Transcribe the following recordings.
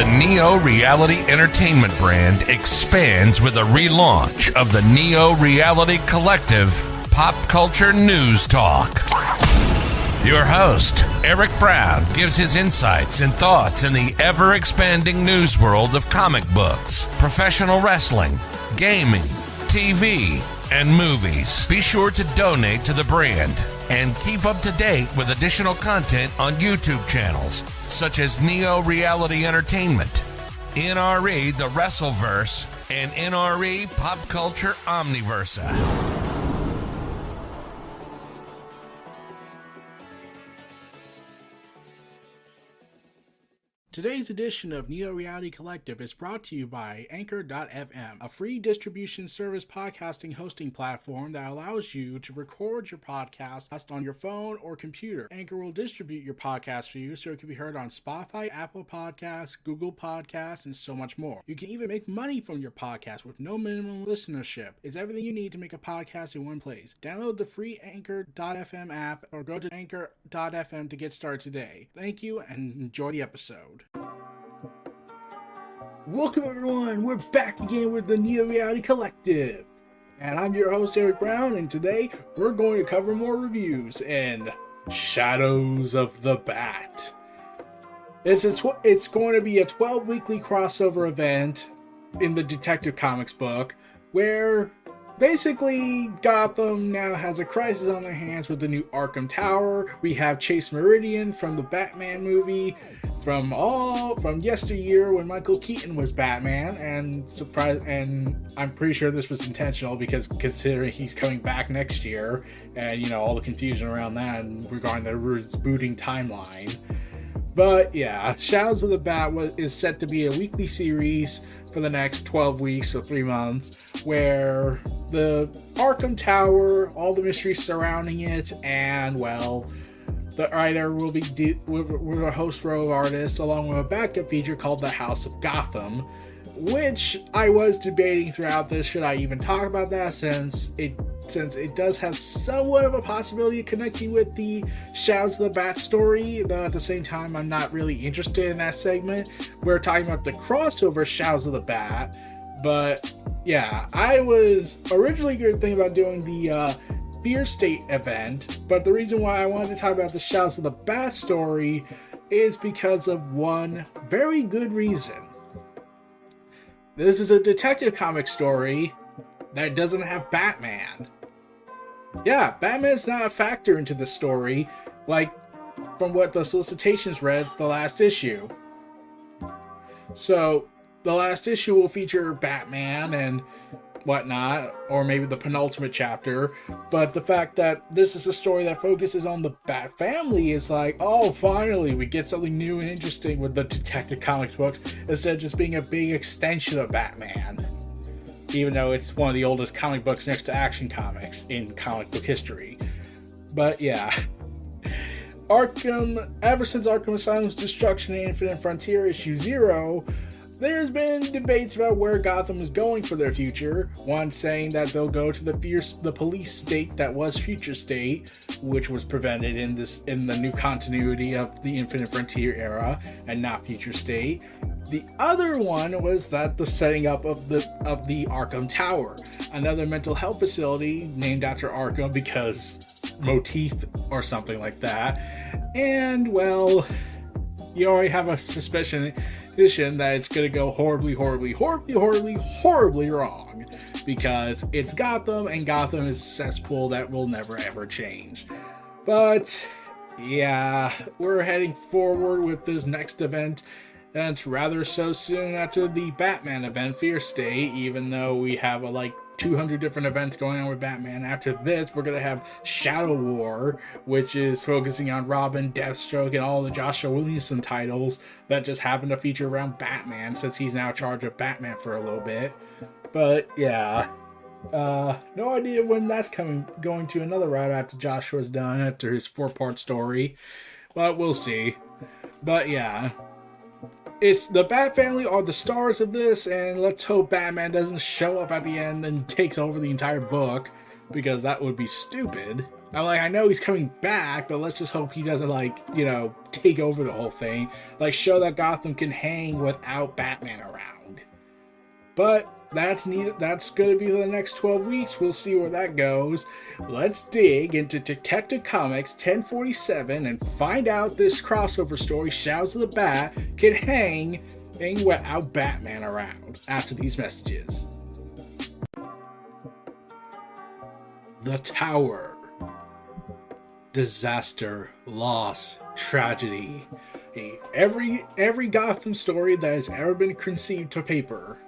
The Neo Reality Entertainment brand expands with a relaunch of the Neo Reality Collective Pop Culture News Talk. Your host, Eric Brown, gives his insights and thoughts in the ever-expanding news world of comic books, professional wrestling, gaming, TV, and movies. Be sure to donate to the brand and keep up to date with additional content on YouTube channels such as Neo Reality Entertainment, NRE The Wrestleverse, and NRE Pop Culture Omniversa. Today's edition of Neo Reality Collective is brought to you by Anchor.fm, a free distribution service podcasting hosting platform that allows you to record your podcast on your phone or computer. Anchor will distribute your podcast for you so it can be heard on Spotify, Apple Podcasts, Google Podcasts, and so much more. You can even make money from your podcast with no minimum listenership. It's everything you need to make a podcast in one place. Download the free Anchor.fm app or go to Anchor.fm to get started today. Thank you and enjoy the episode. Welcome everyone, we're back again with the Neo Reality Collective. And I'm your host Eric Brown, and today we're going to cover more reviews and Shadows of the Bat. It's going to be a 12-weekly crossover event in the Detective Comics book, where basically Gotham now has a crisis on their hands with the new Arkham Tower. We have Chase Meridian from the Batman movie, from yesteryear when Michael Keaton was Batman, and I'm pretty sure this was intentional because considering he's coming back next year, and all the confusion around that and regarding the rebooting timeline. But yeah, Shadows of the Bat is set to be a weekly series for the next 12 weeks, so 3 months, where the Arkham Tower, all the mysteries surrounding it, and well, the writer will be with a host row of artists, along with a backup feature called The House of Gotham, which I was debating throughout this, should I even talk about that, since it does have somewhat of a possibility of connecting with the Shadows of the Bat story, though at the same time I'm not really interested in that segment. We're talking about the crossover Shadows of the Bat, but yeah, I was originally going to think about doing the Fear State event, but the reason why I wanted to talk about the Shadows of the Bat story is because of one very good reason. This is a detective comic story that doesn't have Batman. Yeah, Batman's not a factor into the story, like from what the solicitations read the last issue. So, the last issue will feature Batman and whatnot, or maybe the penultimate chapter, but the fact that this is a story that focuses on the Bat family is like, oh, finally, we get something new and interesting with the Detective Comics books, instead of just being a big extension of Batman. Even though it's one of the oldest comic books next to Action Comics in comic book history. But yeah. Ever since Arkham Asylum's destruction in Infinite Frontier issue 0, there's been debates about where Gotham is going for their future. One saying that they'll go to the police state that was Future State, which was prevented in the new continuity of the Infinite Frontier era, and not Future State. The other one was that the setting up of the Arkham Tower, another mental health facility named after Arkham because motif or something like that. And well, you already have a suspicion that it's going to go horribly wrong, because it's Gotham, and Gotham is a cesspool that will never ever change. But yeah, we're heading forward with this next event, and it's rather so soon after the Batman event, Fear State, even though we have 200 different events going on with Batman. After this, we're going to have Shadow War, which is focusing on Robin, Deathstroke, and all the Joshua Williamson titles that just happen to feature around Batman, since he's now in charge of Batman for a little bit. But yeah, no idea when that's going to another route after Joshua's done, after his 4-part story, but we'll see. But yeah, it's the Bat family are the stars of this, and let's hope Batman doesn't show up at the end and takes over the entire book, because that would be stupid. I'm like, I know he's coming back, but let's just hope he doesn't, like, you know, take over the whole thing. Like, show that Gotham can hang without Batman around. But that's neat. That's going to be the next 12 weeks. We'll see where that goes. Let's dig into Detective Comics 1047 and find out this crossover story, Shadows of the Bat, can hang without Batman around after these messages. The Tower. Disaster, loss, tragedy. Every Gotham story that has ever been conceived to paper.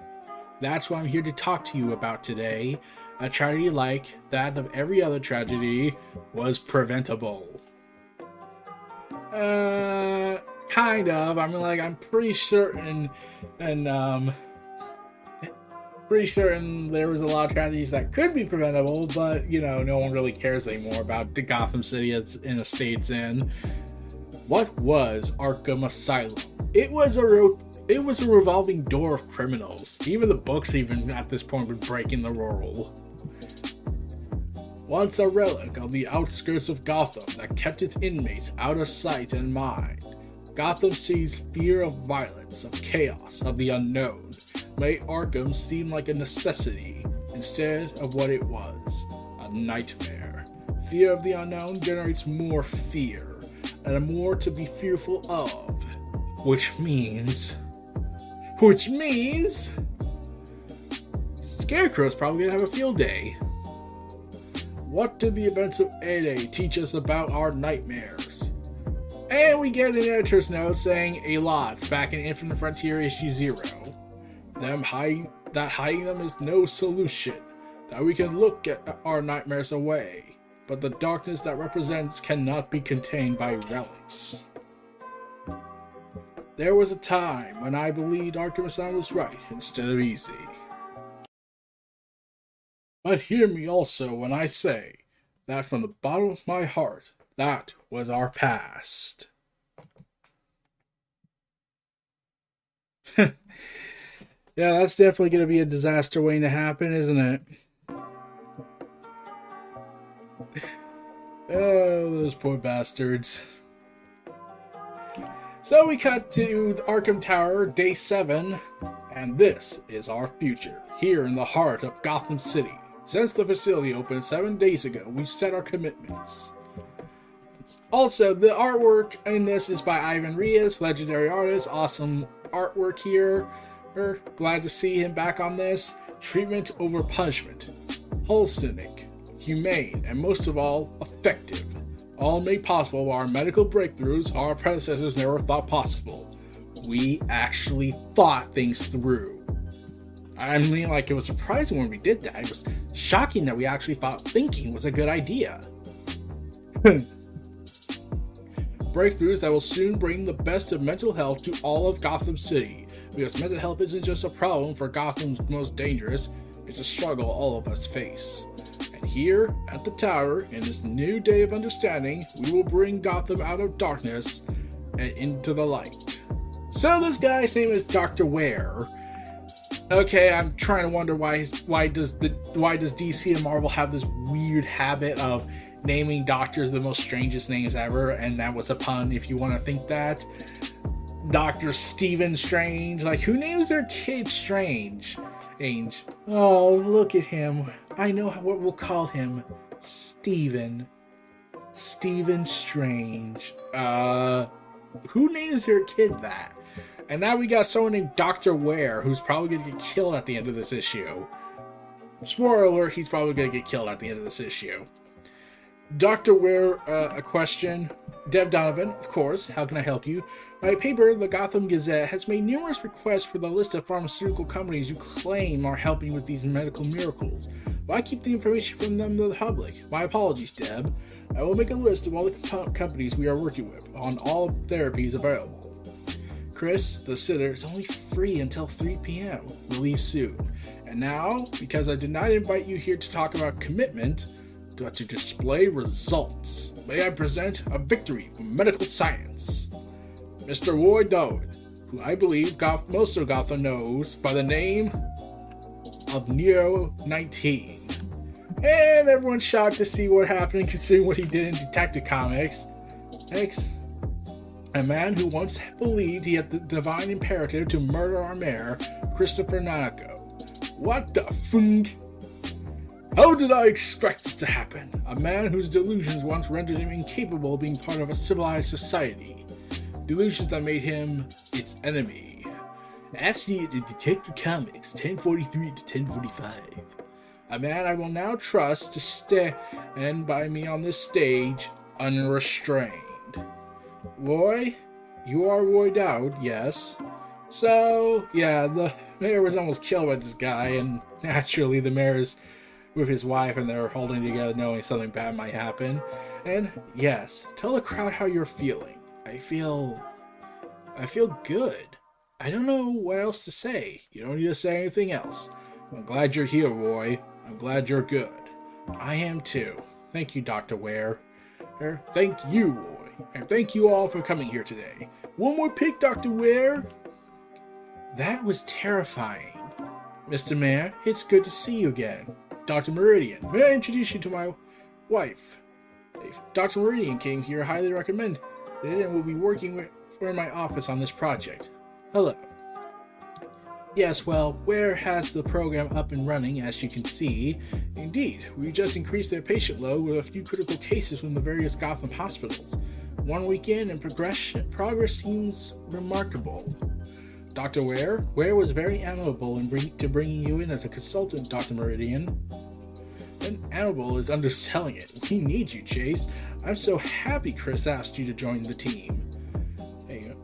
That's what I'm here to talk to you about today. A tragedy like that of every other tragedy was preventable. Kind of. I mean, like, I'm pretty certain, and pretty certain there was a lot of tragedies that could be preventable, but, you know, no one really cares anymore about the Gotham City it's in the state's in. What was Arkham Asylum? It was a revolving door of criminals. Even the books, even at this point, were breaking the rule. Once a relic on the outskirts of Gotham that kept its inmates out of sight and mind, Gotham City's fear of violence, of chaos, of the unknown, made Arkham seem like a necessity instead of what it was, a nightmare. Fear of the unknown generates more fear, and more to be fearful of, which means Scarecrow's probably gonna have a field day. What did the events of A-Day teach us about our nightmares? And we get an editor's note saying a lot back in Infinite Frontier issue 0. Hiding them is no solution, that we can look at our nightmares away, but the darkness that represents cannot be contained by relics. There was a time when I believed Arkham Asylum was right instead of easy. But hear me also when I say that from the bottom of my heart, that was our past. Yeah, that's definitely going to be a disaster waiting to happen, isn't it? Oh, those poor bastards. So we cut to Arkham Tower, day 7, and this is our future, here in the heart of Gotham City. Since the facility opened 7 days ago, we've set our commitments. Also, the artwork in this is by Ivan Reis, legendary artist, awesome artwork here. We're glad to see him back on this. Treatment over punishment. Wholesome, humane, and most of all, effective. All made possible by our medical breakthroughs our predecessors never thought possible. We actually thought things through. I mean, like, it was surprising when we did that. It was shocking that we actually thought thinking was a good idea. Breakthroughs that will soon bring the best of mental health to all of Gotham City. Because mental health isn't just a problem for Gotham's most dangerous, it's a struggle all of us face. And here, at the Tower, in this new day of understanding, we will bring Gotham out of darkness and into the light. So this guy's name is Dr. Ware. Okay, I'm trying to wonder why does DC and Marvel have this weird habit of naming doctors the most strangest names ever, and that was a pun if you want to think that. Dr. Stephen Strange. Like, who names their kid Strange? Oh, look at him. I know what we'll call him. Stephen Strange. Who names their kid that? And now we got someone named Dr. Ware, who's probably going to get killed at the end of this issue. Spoiler alert, he's probably going to get killed at the end of this issue. Dr. Ware, a question. Deb Donovan, of course, how can I help you? My paper, the Gotham Gazette, has made numerous requests for the list of pharmaceutical companies you claim are helping with these medical miracles. Why keep the information from them to the public? My apologies, Deb. I will make a list of all the companies we are working with on all therapies available. Chris, the sitter, is only free until 3 p.m. We'll leave soon. And now, because I did not invite you here to talk about commitment, but to display results, may I present a victory for medical science. Mr. Roy Darwin, who I believe most of Gotham knows by the name of Neo 19. And everyone's shocked to see what happened considering what he did in Detective Comics. Next, a man who once believed he had the divine imperative to murder our mayor, Christopher Nanako. What the funk? How did I expect this to happen? A man whose delusions once rendered him incapable of being part of a civilized society. Delusions that made him its enemy. As he in Detective Comics 1043 to 1045. A man I will now trust to stand by me on this stage unrestrained. Roy? You are Roy Dowd, yes. So, yeah, the mayor was almost killed by this guy, and naturally the mayor's with his wife and they're holding together knowing something bad might happen. And yes, tell the crowd how you're feeling. I feel good. I don't know what else to say. You don't need to say anything else. I'm glad you're here, Roy. I'm glad you're good. I am too. Thank you, Dr. Ware. Thank you, Roy. And thank you all for coming here today. One more pick, Dr. Ware. That was terrifying. Mr. Mayor, it's good to see you again. Dr. Meridian, may I introduce you to my wife? Dr. Meridian came here, highly recommended, and will be working for my office on this project. Hello. Yes, well, Ware has the program up and running, as you can see. Indeed, we just increased their patient load with a few critical cases from the various Gotham hospitals. 1 week in, and progress seems remarkable. Dr. Ware was very amenable in bringing you in as a consultant, Dr. Meridian. And amenable is underselling it. We need you, Chase. I'm so happy Chris asked you to join the team.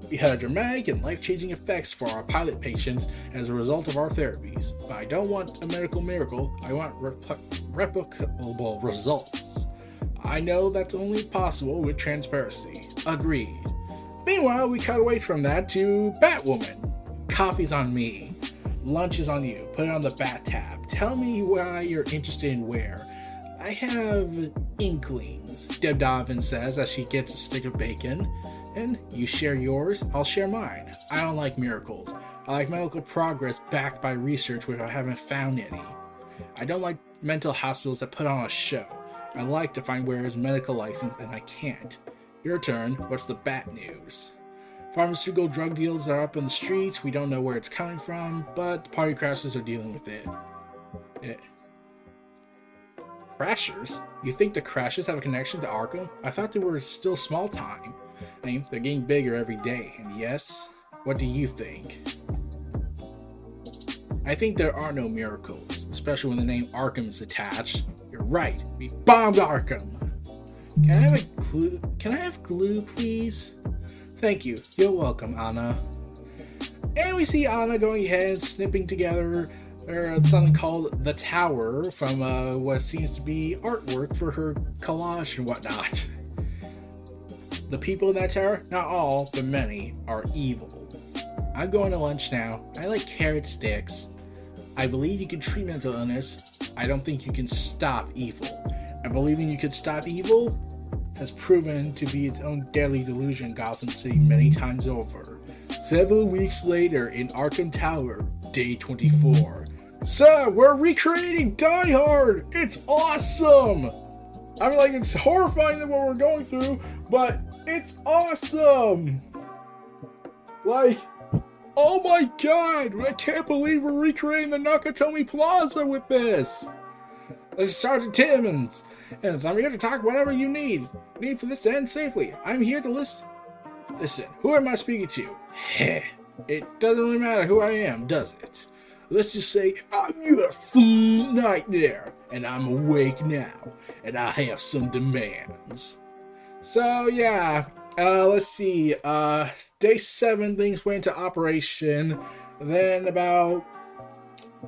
We had dramatic and life-changing effects for our pilot patients as a result of our therapies. But I don't want a medical miracle. I want replicable results. I know that's only possible with transparency. Agreed. Meanwhile, we cut away from that to Batwoman. Coffee's on me. Lunch is on you. Put it on the bat tab. Tell me why you're interested in Ware. I have inklings, Deb Donovan says as she gets a stick of bacon. And you share yours, I'll share mine. I don't like miracles. I like medical progress backed by research where I haven't found any. I don't like mental hospitals that put on a show. I like to find Ware's medical license and I can't. Your turn. What's the bat news? Pharmaceutical drug deals are up in the streets. We don't know where it's coming from, but the party crashers are dealing with it. Crashers? You think the crashers have a connection to Arkham? I thought they were still small time. I mean, they're getting bigger every day. And yes, what do you think? I think there are no miracles, especially when the name Arkham is attached. You're right. We bombed Arkham. Can I have glue, please? Thank you. You're welcome, Anna. And we see Anna going ahead and snipping together something called The Tower from what seems to be artwork for her collage and whatnot. The people in that tower, not all, but many, are evil. I'm going to lunch now. I like carrot sticks. I believe you can treat mental illness. I don't think you can stop evil. And believing you could stop evil has proven to be its own deadly delusion in Gotham City many times over. Several weeks later in Arkham Tower, day 24. Sir, we're recreating Die Hard! It's awesome! I mean, like, it's horrifying that what we're going through, but it's awesome! Like, oh my god! I can't believe we're recreating the Nakatomi Plaza with this! This is Sergeant Timmons, and I'm here to talk whatever you need for this to end safely. I'm here to listen. Listen, who am I speaking to? Heh. It doesn't really matter who I am, does it? Let's just say I'm your full nightmare, and I'm awake now, and I have some demands. So yeah, let's see. Day 7, things went into operation. Then about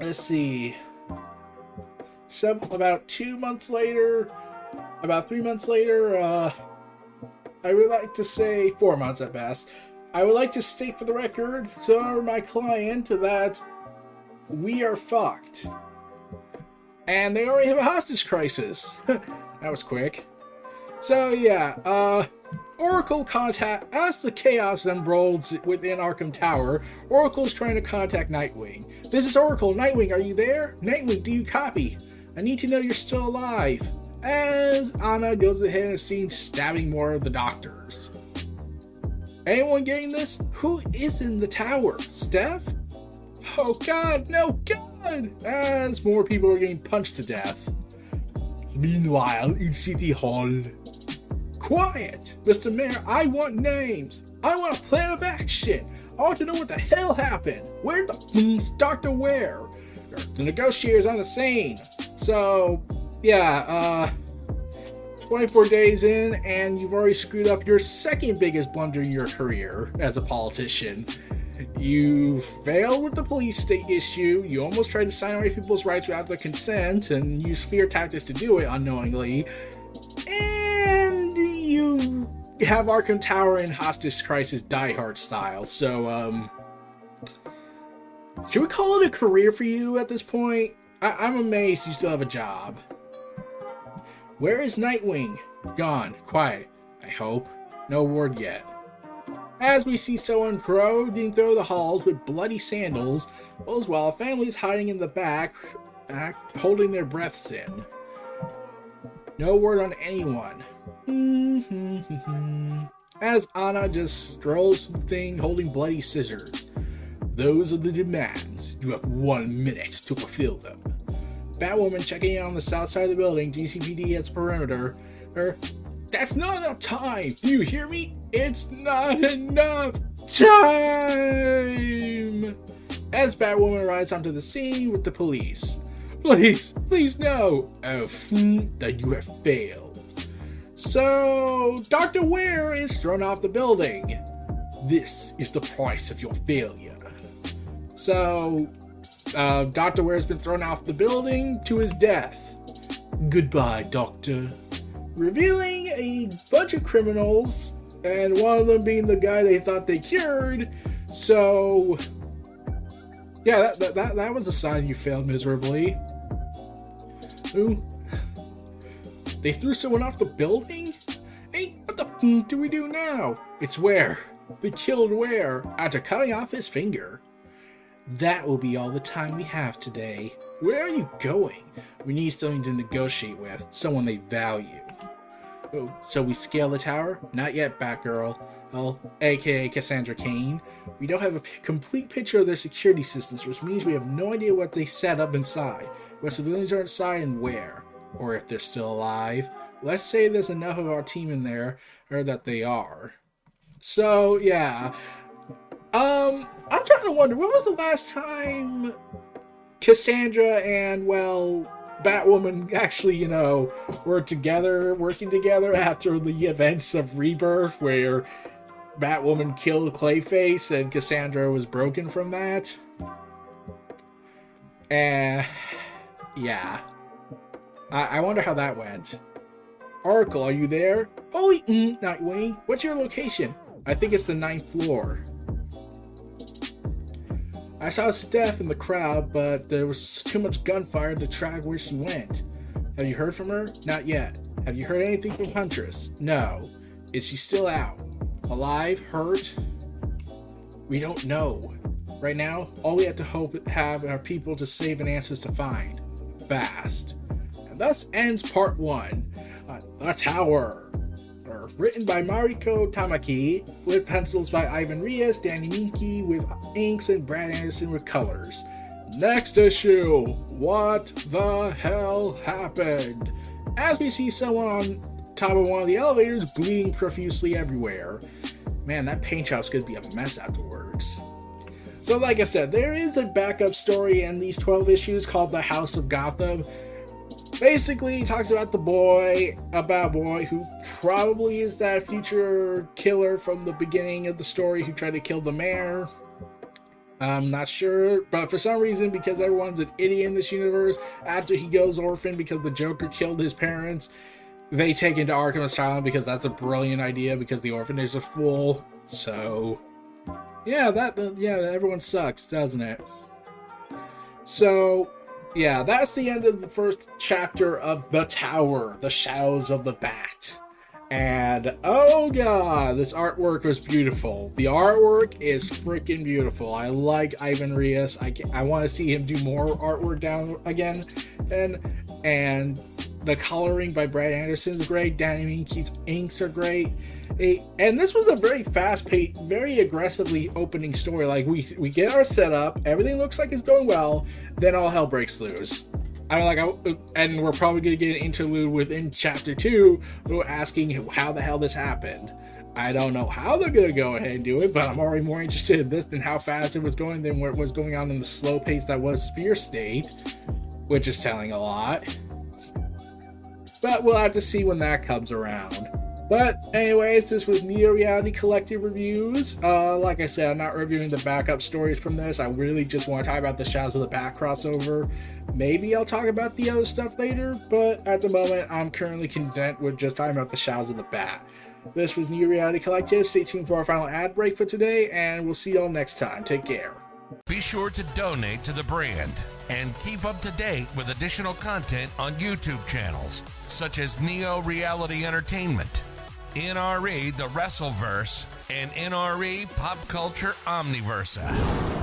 2 months later, about 3 months later, I would like to say 4 months at best. I would like to state for the record to my client that we are fucked. And they already have a hostage crisis. That was quick. So yeah, Oracle contact, as the chaos unrolls within Arkham Tower, Oracle's trying to contact Nightwing. This is Oracle. Nightwing, are you there? Nightwing, do you copy? I need to know you're still alive. As Anna goes ahead and is seen stabbing more of the doctors. Anyone getting this? Who is in the tower? Steph? Oh God, no God! As more people are getting punched to death. Meanwhile, in City Hall. Quiet! Mr. Mayor, I want names! I want a plan of action! I want to know what the hell happened! Where the f***'s Dr. Ware? The negotiator's on the scene! So, yeah, 24 days in, and you've already screwed up your second biggest blunder in your career as a politician. You failed with the police state issue, you almost tried to sign away people's rights without their consent, and used fear tactics to do it unknowingly, and you have Arkham Tower in Hostage Crisis Die Hard style, so, should we call it a career for you at this point? I'm amazed you still have a job. Where is Nightwing? Gone. Quiet. I hope. No word yet. As we see someone prodding through the halls with bloody sandals, all as well families hiding in the back, holding their breaths in. No word on anyone. As Anna just strolls through the thing holding bloody scissors. Those are the demands. You have 1 minute to fulfill them. Batwoman checking in on the south side of the building. GCPD has perimeter. That's not enough time. Do you hear me? It's not enough time. As Batwoman arrives onto the scene with the police. Please no. Oh, that you have failed. So, Dr. Ware is thrown off the building. This is the price of your failure. So, Dr. Ware's been thrown off the building to his death. Goodbye, Doctor. Revealing a bunch of criminals, and one of them being the guy they thought they cured. So, yeah, that was a sign you failed miserably. Ooh. They threw someone off the building? Hey, what the f*** do we do now? It's Ware. They killed Ware after cutting off his finger. That will be all the time we have today. Where are you going? We need something to negotiate with, someone they value. Oh, so we scale the tower? Not yet, Batgirl. Well, aka Cassandra Cain. We don't have a complete picture of their security systems, which means we have no idea what they set up inside, what civilians are inside and where, or if they're still alive. Let's say there's enough of our team in there, or that they are. So, yeah. I'm trying to wonder, when was the last time Cassandra and, well, Batwoman actually, were together, working together after the events of Rebirth, where Batwoman killed Clayface and Cassandra was broken from that? Yeah. I wonder how that went. Oracle, are you there? Holy Nightwing, what's your location? I think it's the 9th floor. I saw Steph in the crowd, but there was too much gunfire to track where she went. Have you heard from her? Not yet. Have you heard anything from Huntress? No. Is she still out? Alive? Hurt? We don't know. Right now, all we have to have are people to save and answers to find. Fast. And thus ends part 1. The Tower. Written by Mariko Tamaki, with pencils by Ivan Reis, Danny Minky with inks, and Brad Anderson with colors. Next issue, what the hell happened? As we see someone on top of one of the elevators bleeding profusely everywhere. Man, that paint job's gonna be a mess afterwards. So like I said, there is a backup story in these 12 issues called The House of Gotham. Basically, he talks about a bad boy who probably is that future killer from the beginning of the story who tried to kill the mayor. I'm not sure, but for some reason, because everyone's an idiot in this universe, after he goes orphan because the Joker killed his parents, they take him to Arkham Asylum because that's a brilliant idea because the orphanage is full. So, yeah, everyone sucks, doesn't it? So, yeah, that's the end of the first chapter of The Tower, The Shadows of the Bat. And oh god, this artwork was beautiful. The artwork is freaking beautiful. I like Ivan Reis. I want to see him do more artwork down again. And the coloring by Brad Anderson is great. Danny Meeke's inks are great. And this was a very fast-paced, very aggressively opening story. Like, we get our setup, everything looks like it's going well, then all hell breaks loose. And we're probably going to get an interlude within Chapter 2 asking how the hell this happened. I don't know how they're going to go ahead and do it, but I'm already more interested in this than how fast it was going than what was going on in the slow pace that was Sphere State, which is telling a lot. But we'll have to see when that comes around. But anyways, this was Neo Reality Collective Reviews. Like I said, I'm not reviewing the backup stories from this. I really just want to talk about the Shadows of the Bat crossover. Maybe I'll talk about the other stuff later, but at the moment, I'm currently content with just talking about the Shadows of the Bat. This was Neo Reality Collective. Stay tuned for our final ad break for today, and we'll see y'all next time. Take care. Be sure to donate to the brand and keep up to date with additional content on YouTube channels such as Neo Reality Entertainment, NRE The Wrestleverse, and NRE Pop Culture Omniversa.